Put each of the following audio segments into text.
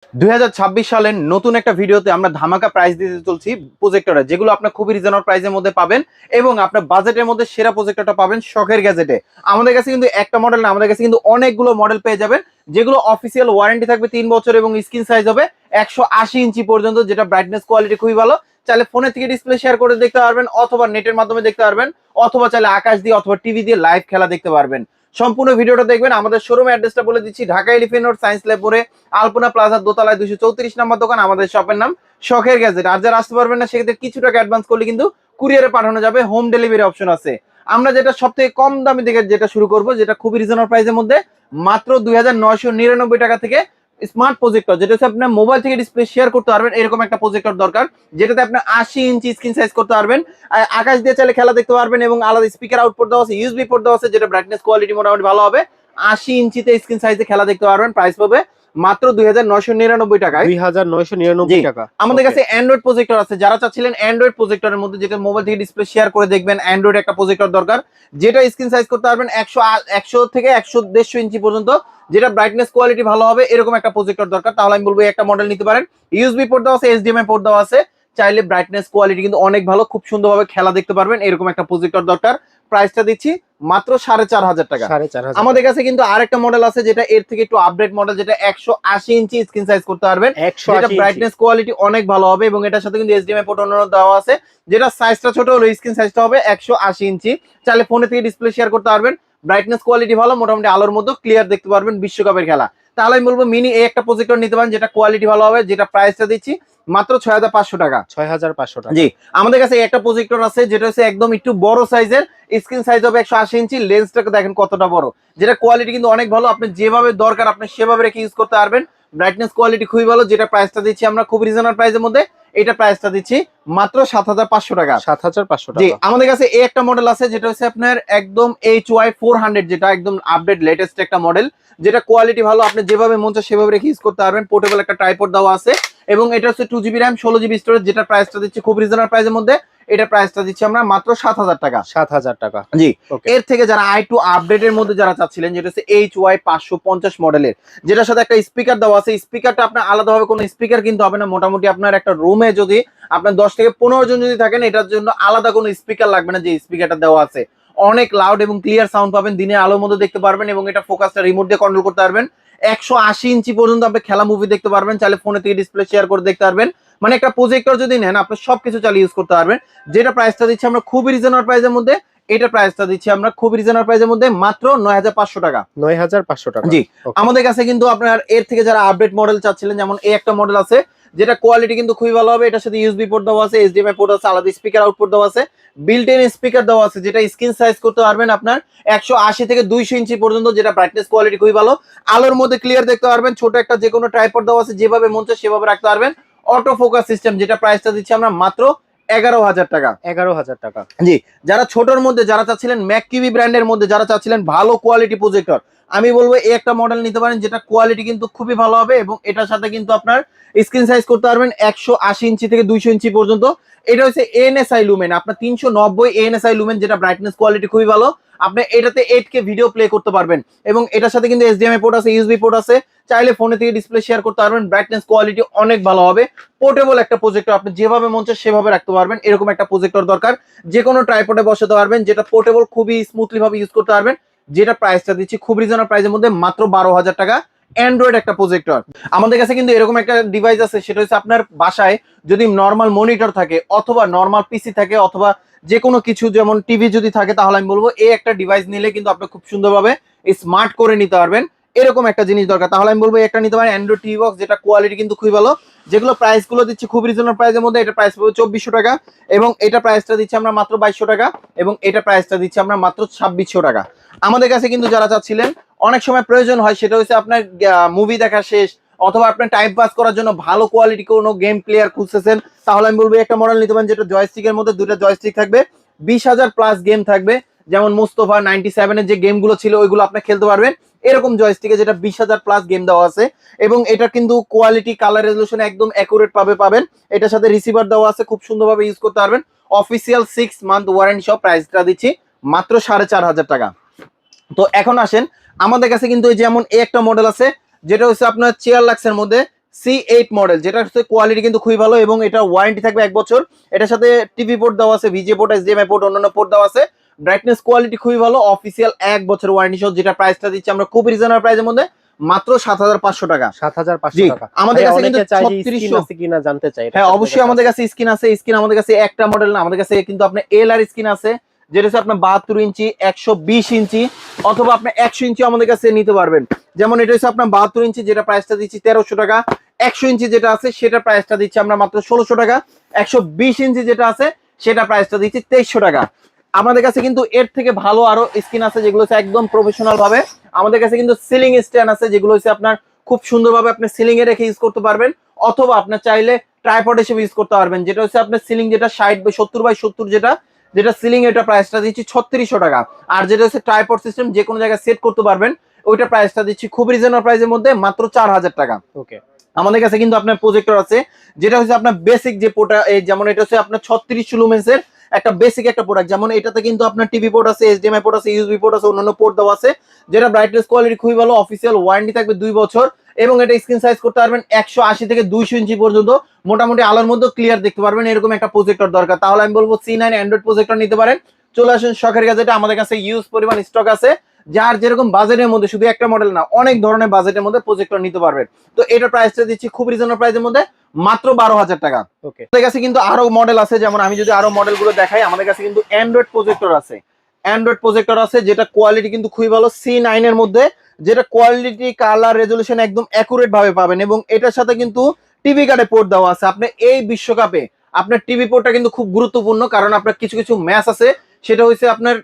2026 সালের নতুন একটা ভিডিওতে আমরা ধামাকা প্রাইস দিতে চলছি প্রজেক্টরে, যেগুলো আপনার খুবই রিজনেবল প্রাইসের মধ্যে পাবেন এবং আপনার বাজেটের মধ্যে সেরা প্রজেক্টরটা পাবেন শখের গ্যাজেটে। আমাদের কাছে কিন্তু একটা মডেল না, আমাদের কাছে কিন্তু অনেকগুলো মডেল পেয়ে যাবেন, যেগুলো অফিসিয়াল ওয়ারেন্টি থাকবে 3 বছর এবং স্ক্রিন সাইজ হবে 180 ইঞ্চি পর্যন্ত, যেটা ব্রাইটনেস কোয়ালিটি খুবই ভালো। চাইলে ফোনের থেকে ডিসপ্লে শেয়ার করে দেখতে পারবেন, অথবা নেটের মাধ্যমে দেখতে পারবেন, অথবা চাইলে আকাশ দিয়ে অথবা টিভি দিয়ে লাইভ খেলা দেখতে পারবেন। সম্পূর্ণ ভিডিওটা দেখবেন। আমাদের শোরুম অ্যাড্রেসটা বলে দিচ্ছি, Dhaka elephant road science lab মোড়ে আলপনা প্লাজার দোতলায় 234 নম্বর দোকান। আমাদের শপের নাম শখের গ্যাজেট। আর যারা আসতে পারবেন না, সেক্ষেত্রে কিছু টাকা অ্যাডভান্স করলে কিন্তু কুরিয়ারে পাঠানো যাবে, হোম ডেলিভারি অপশন আছে। আমরা যেটা সব থেকে কম দামি থেকে যেটা শুরু করব, যেটা খুবই রিজনেবল প্রাইসের মধ্যে, মাত্র 2999 টাকা থেকে স্মার্ট প্রজেক্টর, যেটা হচ্ছে আপনার মোবাইল থেকে ডিসপ্লে শেয়ার করতে পারবেন, এরকম একটা প্রজেক্টর দরকার, যেটাতে আপনার 80 ইঞ্চি স্ক্রিন সাইজ করতে পারবেন, আকাশ দিয়ে চাইলে খেলা দেখতে পারবেন এবং আলাদা স্পিকার আউটপুট দেওয়া আছে, ইউএসবি পোর্ট দেওয়া আছে, যেটা ব্রাইটনেস কোয়ালিটি মোটামুটি ভালো হবে। 80 ইঞ্চিতে স্ক্রিন সাইজে খেলা দেখতে পারবেন। প্রাইস পাবে মাত্র 2999 টাকায়। 2999 টাকা। আমাদের কাছে অ্যান্ড্রয়েড প্রজেক্টর আছে। যারা চাচ্ছিলেন অ্যান্ড্রয়েড প্রজেক্টরের মধ্যে, যেটা মোবাইল থেকে ডিসপ্লে শেয়ার করে দেখবেন, অ্যান্ড্রয়েড একটা প্রজেক্টর দরকার, যেটা স্ক্রিন সাইজ করতে পারবেন 100 থেকে 150 ইঞ্চি পর্যন্ত, যেটা ব্রাইটনেস কোয়ালিটি ভালো হবে, এরকম একটা প্রজেক্টর দরকার, তাহলে আমি বলবো একটা মডেল নিতে পারেন। ইউএসবি পোর্ট দেওয়া আছে, এইচডিএমআই পোর্ট দেওয়া আছে, চাইলে ব্রাইটনেস কোয়ালিটি কিন্তু অনেক ভালো, খুব সুন্দরভাবে খেলা দেখতে পারবেন, এরকম একটা প্রজেক্টর দরকার। প্রাইসটা দিচ্ছি মাত্র 4500 টাকা। 4500। আমাদের কাছে কিন্তু আরেকটা মডেল আছে, যেটা এর থেকে একটু আপডেট মডেল, যেটা 180 ইঞ্চি স্ক্রিন সাইজ করতে পারবেন, যেটা ব্রাইটনেস কোয়ালিটি অনেক ভালো হবে এবং এটার সাথে কিন্তু এইচডিএমআই পোর্ট অন্য দেওয়া আছে, যেটা সাইজটা ছোট হলো, স্ক্রিন সাইজটা হবে 180 ইঞ্চি। চাইলে ফোনে থেকে ডিসপ্লে শেয়ার করতে পারবেন, ব্রাইটনেস কোয়ালিটি ভালো, মোটামুটি আলোর মধ্যে ক্লিয়ার দেখতে পারবেন বিশ্বকাপের খেলা। তাহলে আমি বলবো মিনি এই একটা প্রজেক্টর নিতে পারেন, যেটা কোয়ালিটি ভালো হবে, যেটা প্রাইসটা দিচ্ছি মাত্র 6500 টাকা। 6500 টাকা। জি, আমাদের কাছে একটা প্রজেক্টর আছে, যেটা হচ্ছে একদম একটু বড় সাইজের, স্ক্রিন সাইজ হবে 180 ইঞ্চি, লেন্সটাকে দেখেন কতটা বড়, যেটা কোয়ালিটি কিন্তু অনেক ভালো, আপনি যেভাবে দরকার আপনি সেভাবে রেখে ইউজ করতে পারবেন। ব্রাইটনেস কোয়ালিটি খুবই ভালো, যেটা প্রাইসটা দিচ্ছি আমরা খুব রিজনেবল প্রাইসের মধ্যে, এটা প্রাইসটা দিচ্ছি মাত্র 7500 টাকা। 7500 জি, টাকা। আমাদের কাছে এই একটা মডেল আছে, যেটা হচ্ছে আপনার একদম HY400, যেটা একদম আপডেট লেটেস্ট একটা মডেল, যেটা কোয়ালিটি ভালো, আপনি যেভাবে মন চায় সেভাবে রেখে ইউজ করতে পারবেন। পোর্টেবল একটা ট্রাইপড দেওয়া আছে এবং এটা হচ্ছে 2GB র্যাম 16GB স্টোরেজ, যেটা প্রাইসটা দিচ্ছি খুব রিজনেবল প্রাইসের মধ্যে, এটা প্রাইসটা দিচ্ছি আমরা মাত্র 7000 টাকা। 7000 টাকা। জি, এর থেকে যারা i2 আপডেটের মধ্যে যারা চাচ্ছিলেন, যেটা হচ্ছে HY550 মডেলের, যেটার সাথে একটা স্পিকার দেওয়া আছে, স্পিকারটা আপনার আলাদাভাবে কোনো স্পিকার কিনতে হবে না, মোটামুটি আপনার একটা রুমে যদি আপনার 10 থেকে 15 জন যদি থাকেন, এটার জন্য আলাদা কোনো স্পিকার লাগবে না, যে স্পিকারটা দেওয়া আছে অনেক লাউড এবং ক্লিয়ার সাউন্ড পাবেন, দিনে আলোর মধ্যে দেখতে পারবেন এবং এটা ফোকাসটা রিমোট দিয়ে কন্ট্রোল করতে পারবেন। 180 ইঞ্চি পর্যন্ত আপনি খেলা মুভি দেখতে পারবেন, চাইলে ফোনে থেকে ডিসপ্লে শেয়ার করে দেখতে পারবেন, মানে একটা প্রজেক্টর যদি নেন আপনি সবকিছু চালিয়ে ইউজ করতে পারবেন। যেটা প্রাইসটা দিচ্ছি আমরা খুবই রিজনেবল প্রাইসের মধ্যে, এটা প্রাইসটা দিচ্ছি আমরা খুব রিজনেবল প্রাইসের মধ্যে মাত্র 9500 টাকা। 9500 টাকা। জি, আমাদের কাছে কিন্তু আপনার এর থেকে যারা আপডেট মডেল চাচ্ছিলেন, যেমন এই একটা মডেল আছে, যেটা কোয়ালিটি কিন্তু খুবই ভালো হবে, এটার সাথে ইউএসবি পোর্ট দেওয়া আছে, এইচডিএমআই পোর্ট আছে, আলাদা স্পিকার আউটপুট দেওয়া আছে, বিল্ট ইন স্পিকার দেওয়া আছে, যেটা স্ক্রিন সাইজ করতে পারবেন আপনার 180 থেকে 200 ইঞ্চি পর্যন্ত, যেটা ব্রাইটনেস কোয়ালিটি খুবই ভালো, আলোর মধ্যে ক্লিয়ার দেখতে পারবেন। ছোট একটা যে কোনো ট্রাইপড দেওয়া আছে, যেভাবে মন চায় সেভাবে রাখতে পারবেন। অটো ফোকাস সিস্টেম, যেটা প্রাইসটা দিচ্ছি আমরা মাত্র 11000 টাকা। 11000 টাকা। জি, যারা ছোটর মধ্যে যারা চাচ্ছিলেন, ম্যাককিউবি ব্র্যান্ডের মধ্যে যারা চাচ্ছিলেন ভালো কোয়ালিটি প্রজেক্টর, আমি বলবো এই একটা মডেল নিতে পারেন, যেটা কোয়ালিটি কিন্তু খুবই ভালো হবে এবং এটার সাথে কিন্তু আপনার স্ক্রিন সাইজ করতে পারবেন 180 ইঞ্চি থেকে 200 ইঞ্চি পর্যন্ত। এটা হচ্ছে এএনএসআই লুমেন, আপনার 390 এএনএসআই লুমেন, যেটা ব্রাইটনেস কোয়ালিটি খুবই ভালো, আপনি এটাতে 8K ভিডিও প্লে করতে পারবেন এবং এটার সাথে কিন্তু এইচডিএমআই পোর্ট আছে, ইউএসবি পোর্ট আছে, চাইলে ফোনে থেকে ডিসপ্লে শেয়ার করতে পারবেন। ব্রাইটনেস কোয়ালিটি অনেক ভালো হবে, পোর্টেবল একটা প্রজেক্টর, আপনি যেভাবে মন চায় সেভাবে রাখতে পারবেন, এরকম একটা প্রজেক্টর দরকার, যে কোনো ট্রাইপডে বসাতে পারবেন, যেটা পোর্টেবল খুবই স্মুথলি ভাবে ইউজ করতে পারবেন, যেটা প্রাইসটা দিচ্ছি খুব রিজনেবল প্রাইসের মধ্যে মাত্র 12000 টাকা। অ্যান্ড্রয়েড একটা প্রজেক্টর। আমাদের কাছে কিন্তু এরকম একটা ডিভাইস আছে, সেটা হচ্ছে আপনার বাসায় যদি নর্মাল মনিটর থাকে অথবা নর্মাল পিসি থাকে অথবা যে কোনো কিছু যেমন টিভি যদি থাকে, তাহলে আমি বলবো এই একটা ডিভাইস নিলে কিন্তু আপনি খুব সুন্দরভাবে স্মার্ট করে নিতে পারবেন, এরকম একটা জিনিস দরকার, তাহলে আমি বলবো একটা নিতে পারেন অ্যান্ড্রয়েড টিভি বক্স, যেটা কোয়ালিটি কিন্তু খুবই ভালো, যেগুলো প্রাইস গুলো দিচ্ছি খুব রিজনেবল প্রাইসের মধ্যে। এটা প্রাইস পাবো 2400 টাকা এবং এটা প্রাইসটা দিচ্ছি আমরা মাত্র 2200 টাকা এবং এটা প্রাইসটা দিচ্ছি আমরা মাত্র 2600 টাকা। আমাদের কাছে কিন্তু যারা চাচ্ছিলেন অনেক সময় প্রয়োজন হয়, সেটা হচ্ছে আপনার মুভি দেখা শেষ অথবা আপনার টাইম পাস করার জন্য ভালো কোয়ালিটি কোনো গেম প্লেয়ার খুঁজতেছেন, তাহলে আমি বলবো একটা মডেল নিতে পারেন, যেটা জয়স্টিকের মধ্যে দুটো জয়স্টিক থাকবে, 20,000 প্লাস গেম থাকবে, যেমন মুস্তফা 97 এর যে গেমগুলো ছিল ওইগুলো আপনি খেলতে পারবেন, এরকম জয়স্টিকে যেটা 20,000 প্লাস গেম দেওয়া আছে এবং এটা কিন্তু কোয়ালিটি কালার রেজলিউশন একদম অ্যাকুরেট পাবেন। এটার সাথে রিসিভার দেওয়া আছে, খুব সুন্দরভাবে ইউজ করতে পারবেন। অফিসিয়াল 6 মান্থ ওয়ারেন্টি সহ প্রাইসটা দিচ্ছি মাত্র 4500 টাকা। তো এখন আসেন, আমাদের কাছে কিন্তু যেমন এই একটা মডেল আছে, যেটা হচ্ছে আপনার চেয়ার লাক্সের মধ্যে C8 মডেল, যেটা হচ্ছে কোয়ালিটি কিন্তু খুবই ভালো এবং এটা ওয়ারেন্টি থাকবে 1 বছর। এটার সাথে টিভি পোর্ট দেওয়া আছে, ভিজিএ পোর্ট, HDMI পোর্ট, অন্যান্য পোর্ট দেওয়া আছে। ব্রাইটনেস কোয়ালিটি খুবই ভালো, অফিসিয়াল 1 বছর ওয়ারেন্টি সহ, যেটা প্রাইসটা দিচ্ছি আমরা খুব রিজনেবল প্রাইসের মধ্যে মাত্র 7500 টাকা। 7500 জি, টাকা। আমাদের কাছে কিন্তু চাই 3600 আছে কিনা জানতে চাই। হ্যাঁ, অবশ্যই আমাদের কাছে স্ক্রিন আছে। স্ক্রিন আমাদের কাছে একটা মডেল না, আমাদের কাছে কিন্তু আপনার এল আর স্ক্রিন আছে, যেটা হচ্ছে আপনার 72 ইঞ্চি, 120 ইঞ্চি, অথবা আপনি 100 ইঞ্চি আমাদের কাছে নিতে পারবেন। যেমন এটা হচ্ছে আপনার 72 ইঞ্চি, যেটা প্রাইসটা দিচ্ছি 1300 টাকা। 100 ইঞ্চি যেটা আছে সেটা প্রাইসটা দিচ্ছি আমরা মাত্র 1600 টাকা। 120 ইঞ্চি যেটা আছে সেটা প্রাইসটা দিচ্ছি 2300 টাকা। আমাদের কাছে কিন্তু এর থেকে ভালো আরো স্ক্রিন আছে, যেগুলো হচ্ছে একদম প্রফেশনাল ভাবে। আমাদের কাছে কিন্তু সিলিং স্ট্যান্ড আছে, যেগুলো হচ্ছে আপনার খুব সুন্দরভাবে আপনি সিলিং এ রেখে ইউজ করতে পারবেন, অথবা আপনার চাইলে ট্রাইপড হিসেবে ইউজ করতে পারবেন। যেটা হচ্ছে আপনার সিলিং, যেটা 60/70/70, যেটা সিলিং, এটা প্রাইসটা দিচ্ছি 3600 টাকা। আর যেটা হচ্ছে ট্রাইপড সিস্টেম, যে কোনো জায়গায় সেট করতে পারবেন, ওইটা প্রাইসটা দিচ্ছি খুব রিজনেবল প্রাইসের মধ্যে মাত্র 4000 টাকা। ওকে। আমাদের কাছে কিন্তু আপনার প্রজেক্টর আছে, যেটা হচ্ছে আপনার বেসিক যে পোর্ট, যেমন এটা হচ্ছে আপনার 36 লুমেন্সের একটা বেসিক একটা প্রোডাক্ট। যেমন এটাতে কিন্তু আপনার টিভি পোর্ট আছে, HDMI পোর্ট আছে, ইউএসবি পোর্ট আছে, অন্যান্য পোর্ট দেওয়া আছে, যেটা ব্রাইটনেস কোয়ালিটি খুবই ভালো, অফিসিয়াল ওয়ারেন্টি থাকবে 2 বছর, এবং এটা স্ক্রিন সাইজ করতে পারবেন 180 থেকে 200 ইঞ্চি পর্যন্ত, মোটামুটি আলোর মধ্যে ক্লিয়ার দেখতে পারবেন। এরকম একটা প্রজেক্টর দরকার, তাহলে আমি বলবো C9 অ্যান্ড্রয়েড প্রজেক্টর নিতে পারেন। চলে আসুন শখের গ্যাজেটে, আমাদের কাছে ইউজ পরিমাণ স্টক আছে। যার যেরকম বাজেটের মধ্যে, শুধু একটা মডেল না, অনেক ধরনের বাজেটের মধ্যে প্রজেক্টর নিতে পারবেন। তো এটার প্রাইসটা দিচ্ছি খুব রিজনেবল প্রাইসের মধ্যে মাত্র 12000 টাকা। ওকে। আমাদের কাছে কিন্তু আরো মডেল আছে, যেমন আমি যদি আরো মডেল গুলো দেখাই, আমাদের কাছে কিন্তু অ্যান্ড্রয়েড প্রজেক্টর আছে। অ্যান্ড্রয়েড প্রজেক্টর আছে, যেটা কোয়ালিটি কিন্তু খুবই ভালো, C9 এর মধ্যে, যেটা কোয়ালিটি, কালার, রেজলিউশন একদম অ্যাকুরেট ভাবে পাবেন। এবং এটার সাথে কিন্তু টিভি কার্ডে পোর্ট দেওয়া আছে। আপনি এই বিশ্বকাপে আপনার টিভি পোর্টটা কিন্তু খুব গুরুত্বপূর্ণ, কারণ আপনার কিছু কিছু ম্যাচ আছে, সেটা হচ্ছে আপনার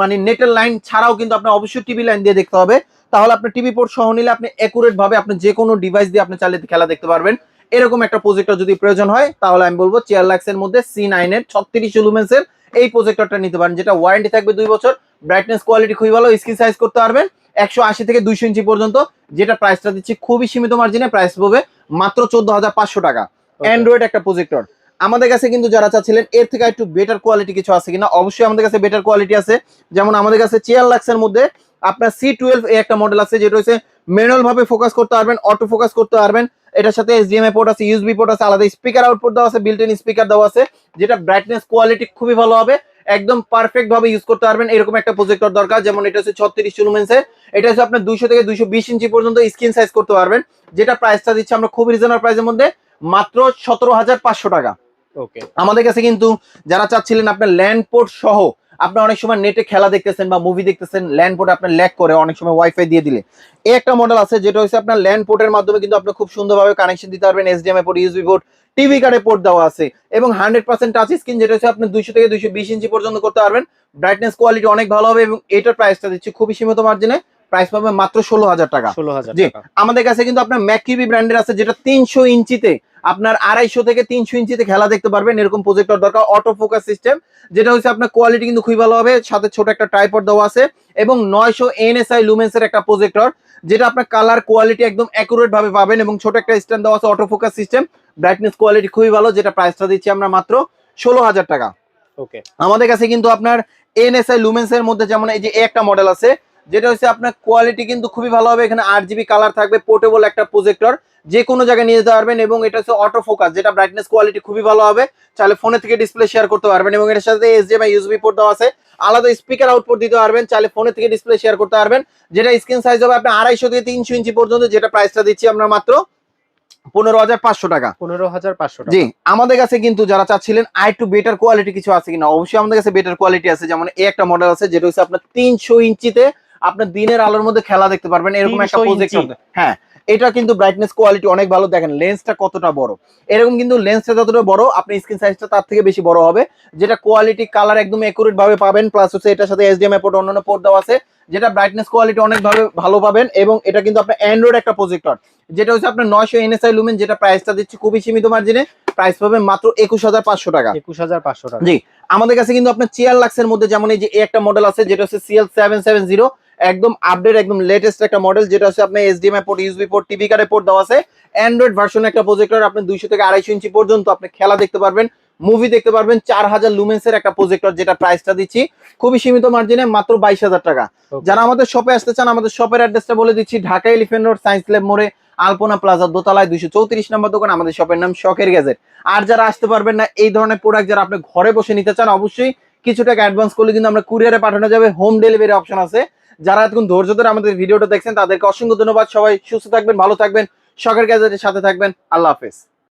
মানে নেটের লাইন ছাড়াও কিন্তু আপনার অবশ্যই টিভি লাইন দিয়ে দেখতে হবে। তাহলে আপনার টিভি পোর্ট সহ নিলে আপনি অ্যাকুরেট ভাবে আপনি যে কোনো ডিভাইস দিয়ে আপনি চালিয়ে খেলা দেখতে পারবেন। এরকম একটা প্রজেক্টর যদি প্রয়োজন হয়, তাহলে আমি বলবো 4 লাখের মধ্যে C9 এর 36 লুমেন্সের এই প্রজেক্টরটা নিতে পারেন, যেটা ওয়ারেন্টি থাকবে 2 বছর। ব্রাইটনেস কোয়ালিটি খুবই ভালো, স্ক্রিন সাইজ করতে পারবেন 180 থেকে 200 ইঞ্চি পর্যন্ত, যেটা প্রাইসটা দিচ্ছি খুবই সীমিত মার্জিনে, প্রাইস পাবে মাত্র 14500 টাকা। অ্যান্ড্রয়েড একটা প্রজেক্টর। আমাদের কাছে কিন্তু যারা চাচ্ছিলেন এর থেকে একটু বেটার কোয়ালিটি কিছু আছে কিনা, অবশ্যই আমাদের কাছে বেটার কোয়ালিটি আছে। যেমন আমাদের কাছে 4 লাখের মধ্যে আপনার C12 এ একটা মডেল আছে, যেটা হচ্ছে ম্যানুয়াল ভাবে ফোকাস করতে পারবেন, অটো ফোকাস করতে পারবেন। এটার সাথে HDMI পোর্ট আছে, ইউএসবি পোর্ট আছে, আলাদা স্পিকার আউটপুট দেওয়া আছে, বিল্ট ইন স্পিকার দেওয়া আছে, যেটা ব্রাইটনেস কোয়ালিটি খুবই ভালো হবে, একদম পারফেক্ট ভাবে ইউজ করতে পারবেন। এরকম একটা প্রজেক্টর দরকার। যেমন এটা হচ্ছে 36 লুমেন্সের, এটা হচ্ছে আপনার 200 থেকে 220 ইঞ্চি পর্যন্ত স্ক্রিন সাইজ করতে পারবেন, যেটা প্রাইসটা দিচ্ছি আমরা খুব রিজনেবল প্রাইসের মধ্যে মাত্র 17500 টাকা। ওকে। আমাদের কাছে কিন্তু যারা চাচ্ছিলেন আপনার ল্যান্ড পোর্ট সহ, আপনার অনেক সময় নেটে খেলা দেখতেছেন বা মুভি দেখতেছেন, ল্যান্ড পোর্টে আপনার ল্যাগ করে, অনেক সময় ওয়াইফাই দিয়ে দিলে, এই একটা মডেল আছে, যেটা হচ্ছে আপনার ল্যান্ড পোর্টের মাধ্যমে কিন্তু আপনি খুব সুন্দরভাবে কানেকশন দিতে পারবেন। HDMI port, USB port, TV কার্ডে পোর্ট দেওয়া আছে, এবং 100% টাচ স্ক্রিন, যেটা হচ্ছে আপনি 200 থেকে 220 ইঞ্চি পর্যন্ত করতে পারবেন। ব্রাইটনেস কোয়ালিটি অনেক ভালো হবে, এবং এটার প্রাইসটা দিচ্ছি খুবই সীমিত মার্জিনে, প্রাইস পাবে মাত্র 16000 টাকা। 16000 জি, টাকা। আমাদের কাছে কিন্তু আপনার ম্যাককিউবি ব্র্যান্ডের আছে, যেটা 300 ইঞ্চিতে আপনার 250 থেকে 300 ইঞ্চিতে খেলা দেখতে পারবেন। এরকম প্রজেক্টর দরকার, অটো ফোকাস সিস্টেম, যেটা হচ্ছে আপনার কোয়ালিটি কিন্তু খুবই ভালো হবে, সাথে ছোট একটা ট্রাইপড দেওয়া আছে, এবং 900 NSI লুমেন্সের একটা প্রজেক্টর, যেটা আপনার কালার কোয়ালিটি একদম অ্যাকুরেট ভাবে পাবেন, এবং ছোট একটা স্ট্যান্ড দেওয়া আছে, auto focus system, brightness quality খুবই ভালো, যেটা প্রাইসটা দিচ্ছি আমরা মাত্র 16000 টাকা। ওকে। আমাদের কাছে কিন্তু আপনার NSI লুমেন্সের মধ্যে, যেমন এই যে একটা মডেল আছে, যেটা হচ্ছে আপনার কোয়ালিটি কিন্তু খুবই ভালো হবে। এখানে 8GB কালার থাকবে, পোর্টেবল একটা প্রজেক্টর, যে কোনো জায়গায় নিয়ে যেতে পারবেন, এবং এটা হচ্ছে অটো ফোকাস, যেটা ব্রাইটনেস কোয়ালিটি খুবই ভালো হবে, চাইলে ফোনে থেকে ডিসপ্লে শেয়ার করতে পারবেন, এবং এটার সাথে HDMI ইউএসবি পোর্ট দেওয়া আছে, আলাদা স্পিকার আউটপুট দিতে পারবেন, চাইলে ফোনে থেকে ডিসপ্লে শেয়ার করতে পারবেন, যেটা স্ক্রিন সাইজ হবে আপনার 250 থেকে 300 ইঞ্চি পর্যন্ত, যেটা প্রাইসটা দিচ্ছি আমরা মাত্র 15500 টাকা। 15500 টাকা। জি, আমাদের কাছে কিন্তু যারা চাচ্ছিলেন আর একটু বেটার কোয়ালিটি কিছু আছে কিনা, অবশ্যই আমাদের কাছে বেটার কোয়ালিটি আছে। যেমন এই একটা মডেল আছে, যেটা হচ্ছে আপনার 300 ইঞ্চিতে আপনার দিনের আলোর মধ্যে খেলা দেখতে পারবেন, এরকম একটা 300 প্রজেক্টর। ইঞ্চি? হ্যাঁ, এটা কিন্তু ব্রাইটনেস কোয়ালিটি অনেক ভালো, দেখেন লেন্সটা কতটা বড়, এরকম কিন্তু লেন্সটা যতটা বড় আপনি স্ক্রিন সাইজটা তার থেকে বেশি বড় হবে, যেটা কোয়ালিটি, কালার একদম একুরেট ভাবে পাবেন, প্লাস হচ্ছে এটার সাথে HDMI পোর্ট, অন্যান্য পোর্ট দেওয়া আছে, যেটা ব্রাইটনেস কোয়ালিটি অনেক ভালো পাবেন। এবং এটা কিন্তু আপনার অ্যান্ড্রয়েড একটা প্রজেক্টর, যেটা হচ্ছে আপনার 900 NSI লুমেন, যেটা প্রাইসটা দিচ্ছি খুবই সীমিত মার্জিনে, প্রাইস পাবেন মাত্র 21500 টাকা। 21500 টাকা। জি, আমাদের কাছে কিন্তু আপনার 4 লাখের মধ্যে, যেমন এই যে একটা মডেল আছে, যেটা হচ্ছে CL770, একদম আপডেট, একদম লেটেস্ট একটা মডেল, যেটা হচ্ছে আপনার HDMI port, USB port, TV কার্ডে পোর্ট দেওয়া আছে, অ্যান্ড্রয়েড ভার্সন একটা প্রজেক্টর, আপনি 200 থেকে 250 ইঞ্চি পর্যন্ত আপনি খেলা দেখতে পারবেন, মুভি দেখতে পারবেন। 4000 লুমেন্সের একটা প্রজেক্টর, যেটা প্রাইসটা দিচ্ছি খুবই সীমিত মার্জিনে মাত্র 22000 টাকা। যারা আমাদের শপে আসতে চান, আমাদের শপের অ্যাড্রেসটা বলে দিচ্ছি, Dhaka elephant road, science lab মোড়ে আলপনা প্লাজা দোতলায় 234 নম্বর দোকান, আমাদের শপের নাম শখের গ্যাজেট। আর যারা আসতে পারবেন না এই ধরনের প্রোডাক্ট যারা আপনি ঘরে বসে নিতে চান, অবশ্যই কিছু টাকা অ্যাডভান্স করলে কিন্তু আমরা কুরিয়ারে পাঠানো যাবে, হোম ডেলিভারি অপশন আছে। যারা এতক্ষণ ধৈর্য ধরে আমাদের ভিডিওটা দেখছেন তাদেরকে অসংখ্য ধন্যবাদ। সবাই সুস্থ থাকবেন, ভালো থাকবেন, শখের গ্যাজেটের সাথে থাকবেন। আল্লাহ হাফেজ।